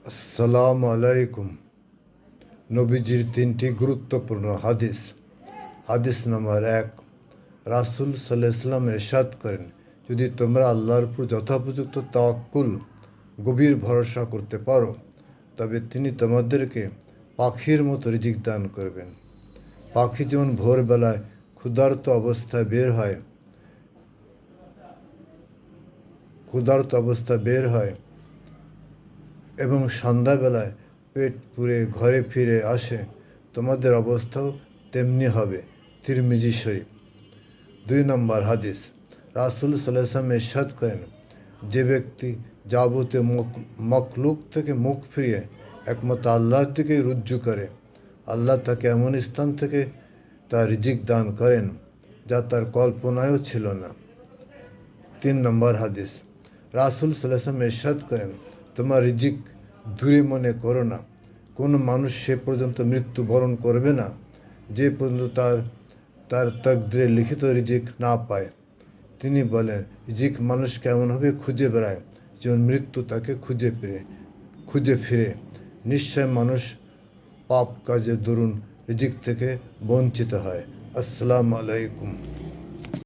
আসসালামু আলাইকুম। নবীজির তিনটি গুরুত্বপূর্ণ হাদিস। হাদিস নম্বর 1, রাসূল সাল্লাল্লাহু আলাইহি ওয়াসাল্লাম ইরশাদ করেন, যদি তোমরা আল্লাহর উপর যথোপযুক্ত তাওয়াক্কুল গভীর ভরসা করতে পারো তবে তিনি তোমাদেরকে পাখির মতো রিজিক দান করবেন। পাখি যেমন ভোরবেলায় ক্ষুধার্ত অবস্থায় বের হয় এবং সন্ধ্যাবেলায় পেট পুরে ঘরে ফিরে আসে, তোমাদের অবস্থাও তেমনি হবে। তিরমিজি শরীফ। 2 নম্বর হাদিস, রাসূল সাল্লাল্লাহু আলাইহি ওয়াসাল্লাম ইরশাদ করেন, যে ব্যক্তি যাবতীয় মখলুক থেকে মুখ ফিরিয়ে একমাত্র আল্লাহর দিকে রুজু করে, আল্লাহ তাকে এমন স্থান থেকে তার রিজিক দান করেন যা তার কল্পনায়ও ছিল না। 3 নম্বর হাদিস, রাসূল সাল্লাল্লাহু আলাইহি ওয়াসাল্লাম ইরশাদ করেন, তোমার রিজিক দূরে মনে করো না। কোনো মানুষ সে পর্যন্ত মৃত্যুবরণ করবে না যে পর্যন্ত তার তাকদীরে লিখিত রিজিক না পায়। তিনি বলেন, রিজিক মানুষ কেমনভাবে খুঁজে বেড়ায় যেমন মৃত্যু তাকে খুঁজে ফিরে। নিশ্চয় মানুষ পাপ কাজে দরুন রিজিক থেকে বঞ্চিত হয়। আসসালামু আলাইকুম।